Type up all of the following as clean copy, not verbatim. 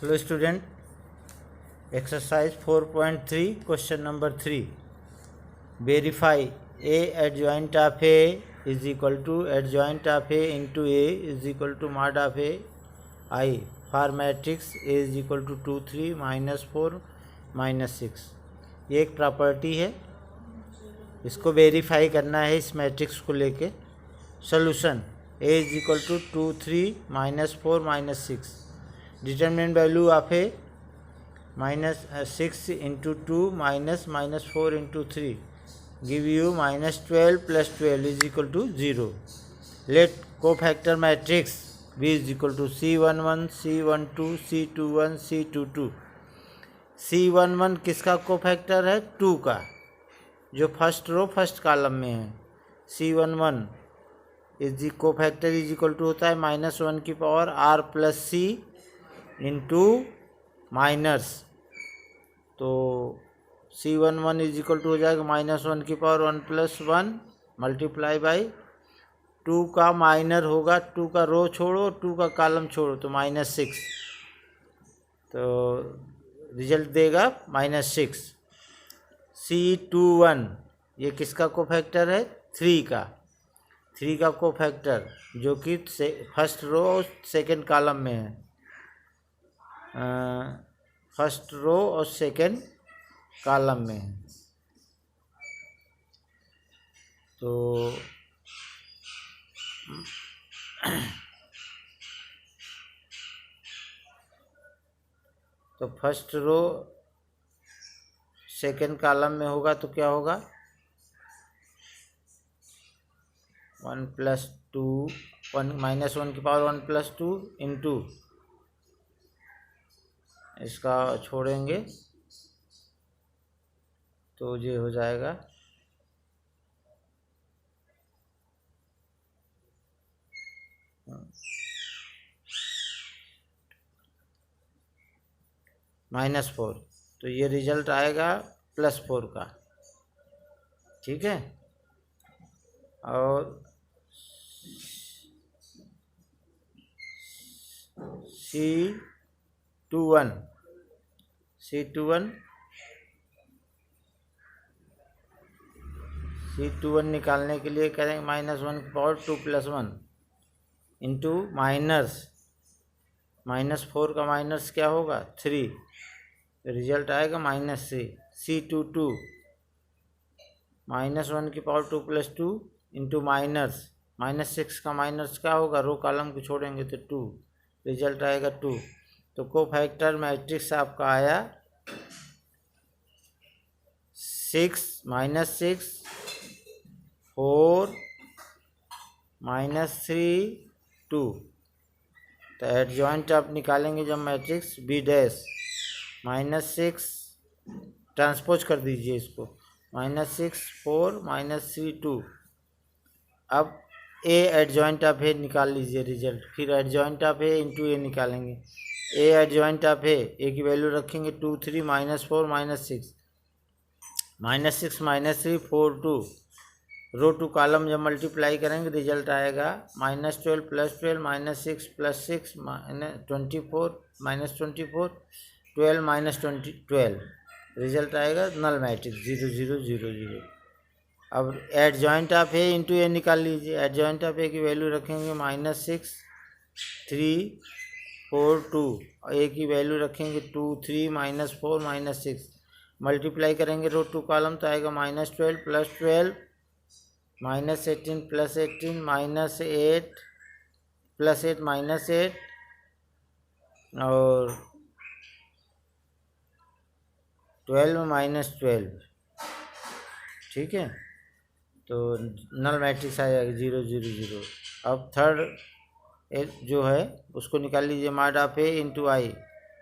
Hello student, exercise 4.3 question number 3. Verify A adjoint of A is equal to adjoint of A into A is equal to mod of A I for matrix A is equal to 2 3 minus 4 minus 6. ये एक property है, इसको verify करना है इस matrix को लेके. Solution A is equal to 2 3 minus 4 minus 6. Determine value of A minus 6 into 2 minus 4 into 3 give you minus 12 plus 12 is equal to 0. Let cofactor matrix B is equal to C11 C12 C21 C22. C11 किसका cofactor है? 2 का, जो first row first column में है. C11 is cofactor is equal to होता है -1 की power R plus C into minus. तो C11 इज इक्वल टू हो जाएगा -1 की पावर 1 प्लस 1 मल्टीप्लाई बाई 2 का माइनर होगा, 2 का रो छोड़ो 2 का कॉलम छोड़ो तो -6. तो रिजल्ट देगा -6. C21 ये किसका कोफैक्टर है? 3 का. 3 का कोफैक्टर जो कि फर्स्ट रो और सेकेंड कॉलम में है. फर्स्ट रो और सेकेंड कॉलम में है. तो फर्स्ट रो सेकेंड कॉलम में होगा तो क्या होगा? 1 प्लस 2 -1 की पावर 1 प्लस 2 इंटू इसका छोड़ेंगे तो ये हो जाएगा -4. तो ये रिजल्ट आएगा +4 का. ठीक है. और C21 निकालने के लिए करेंगे -1 की पावर 2 प्लस 1 इंटू -4 का माइनस क्या होगा? 3. रिजल्ट आएगा -3. C22 -1 की पावर 2 प्लस 2 इंटू -6 का माइनस क्या होगा? रो कॉलम को छोड़ेंगे तो 2. रिजल्ट आएगा 2. तो कोफैक्टर मैट्रिक्स आपका आया 6 -6 4 -3 2. तो एडजॉइंट आप निकालेंगे जब मैट्रिक्स B डैश -6 ट्रांसपोज कर दीजिए इसको -6 4 -3 2. अब A एडजॉइंट ऑफ A निकाल लीजिए रिजल्ट. फिर adjoint of A into A निकालेंगे. A एडजॉइंट ऑफ A की वैल्यू रखेंगे 2 3 -4 -6 -6 -3 4 2. रो 2 कॉलम जब मल्टीप्लाई करेंगे रिजल्ट आएगा -12 प्लस 12 -6 प्लस 6 -24 -24 12 -12. रिजल्ट आएगा नल मैट्रिक्स 0 0 0 0. अब adjoint of A into A निकाल लीजिए. एडजॉइंट ऑफ A की वैल्यू रखेंगे -6 3 4 2 और A की वैल्यू रखेंगे 2 3 -4 -6. मल्टीप्लाई करेंगे रो 2 कॉलम तो आएगा -12 प्लस 12 -18 प्लस 18 -8 प्लस 8 -8 और 12 -12. ठीक है. तो नल मैट्रिक्स आ जाएगा 0 0 0. अब थर्ड जो है उसको निकाल लीजिए. Mod of A into I.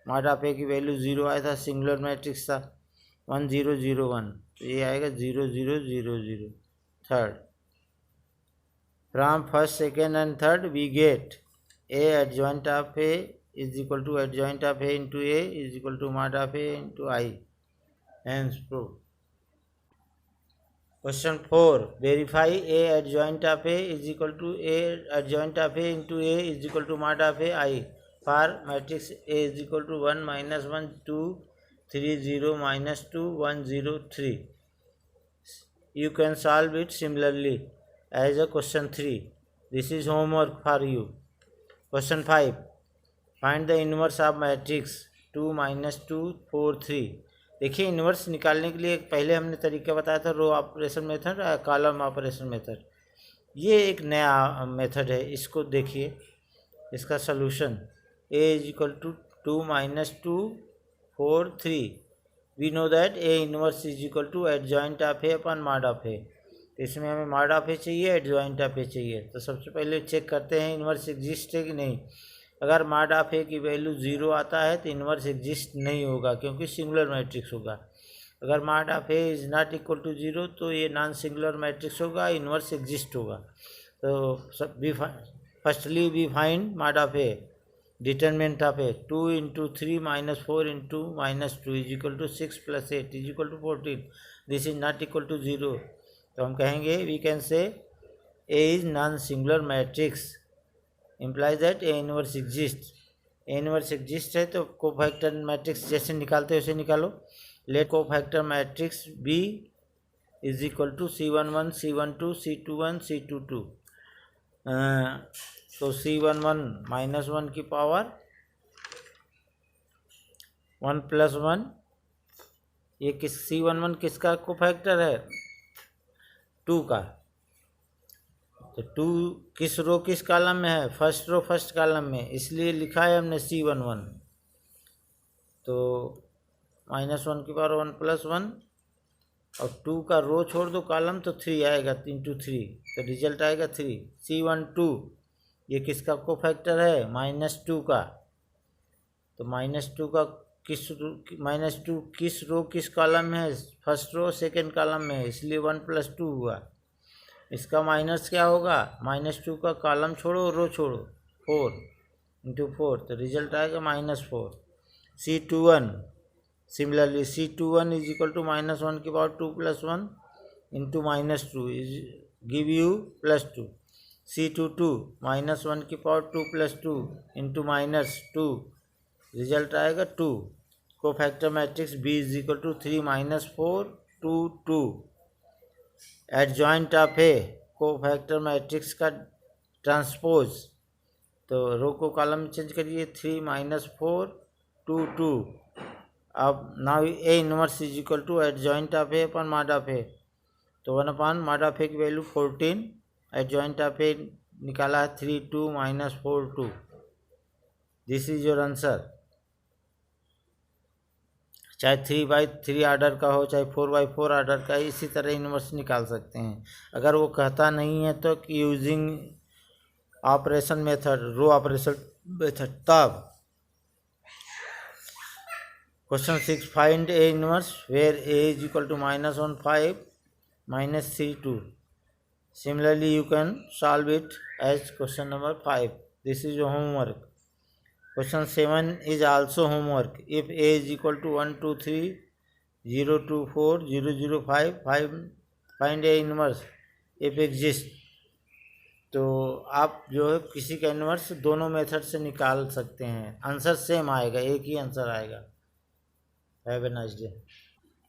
Mod of A की वैल्यू 0 आया था, सिंगुलर मैट्रिक्स था 1 0 0 1. तो ये आएगा 0 0 0 0. Third from first second and third we get A adjoint of A is equal to adjoint of A into A is equal to mod of A into I. Hence proof. Question 4. Verify A adjoint of A is equal to A adjoint of A into A is equal to mod of A I for matrix A is equal to 1 -1 2 3 0 -2 1 0 3. You can solve it similarly as a question 3. This is homework for you. Question 5. Find the inverse of matrix 2 -2 4 3. देखिए inverse निकालने के लिए पहले हमने तरीका बताया था, row operation method, column operation method. ये एक नया मेथड है, इसको देखिए. इसका solution a is equal to 2 -2 4 3. We know that A inverse is equal to adjoint of A upon mod of A. इसमें हमें मॉड ऑफ ए चाहिए, एडजॉइंट ऑफ ए चाहिए. तो सबसे पहले चेक करते हैं इनवर्स एग्जिस्ट है कि नहीं. अगर मॉड ऑफ ए की वैल्यू 0 आता है तो इनवर्स एग्जिस्ट नहीं होगा, क्योंकि सिंगुलर मैट्रिक्स होगा. अगर mod of A is not equal to 0 तो ये नॉन सिंगुलर मैट्रिक्स होगा, इनवर्स एग्जिस्ट होगा. तो firstly we find mod of A. Determinant of A 2 × 3 - 4 × -2 is equal to 6 + 8 is equal to 14. This is not equal to 0. तो हम कहेंगे, we can say A is non singular matrix, implies that A inverse exist. A inverse exist है तो cofactor matrix जैसे निकालते हैं वैसे निकालो. Let cofactor matrix B is equal to C11 C12 C21 C22. तो C11 -1 की पावर 1 + 1. ये C11 किसका कोफैक्टर है? 2 का. तो 2 किस रो किस कॉलम में है? फर्स्ट रो फर्स्ट कॉलम में, इसलिए लिखा है हमने C11. तो -1 की पावर 1 + 1 और 2 का रो छोड़ दो कॉलम तो 3 आएगा, 3 × 3 तो रिजल्ट आएगा 3. C12 ये किसका कोफैक्टर है? -2 का. तो -2 का -2 किस रो किस कॉलम में है? फर्स्ट रो सेकंड कॉलम में है, इसलिए 1 + 2 हुआ. इसका माइनस क्या होगा? -2 का कॉलम छोड़ो रो छोड़ो, 4 × 4 तो रिजल्ट आएगा -4. C21 similarly C21 is equal to -1 की power 2 + 1 × -2 is give you +2. C22 -1 की पावर 2 + 2 × -2 रिजल्ट आएगा 2. Cofactor matrix B is equal to 3 -4 2 2. Adjoint of A cofactor matrix का ट्रांसपोज. तो रो को कॉलम में चेंज करिए, 3 -4 2 2. अब now A inverse is equal to adjoint of A upon mod of A. तो 1 mod of ए की value 14, adjoint of ए निकाला है 3 2 -4 2. This is your answer. चाहे 3/3 आर्डर का हो, चाहे 4/4 आर्डर का, इसी तरह इनवर्स निकाल सकते हैं. अगर वो कहता नहीं है तो using operation method, row operation method, तब. Question 6. Find A inverse where A is equal to -1 5 -3 2. Similarly, you can solve it as question number 5. This is your homework. Question 7 is also homework. If A is equal to 1 2 3 0 2 4 0 0 5 find A inverse if exist. तो आप जो है किसी का inverse दोनों method से निकाल सकते हैं. आंसर सेम आएगा, एक ही आंसर आएगा. Have a nice day.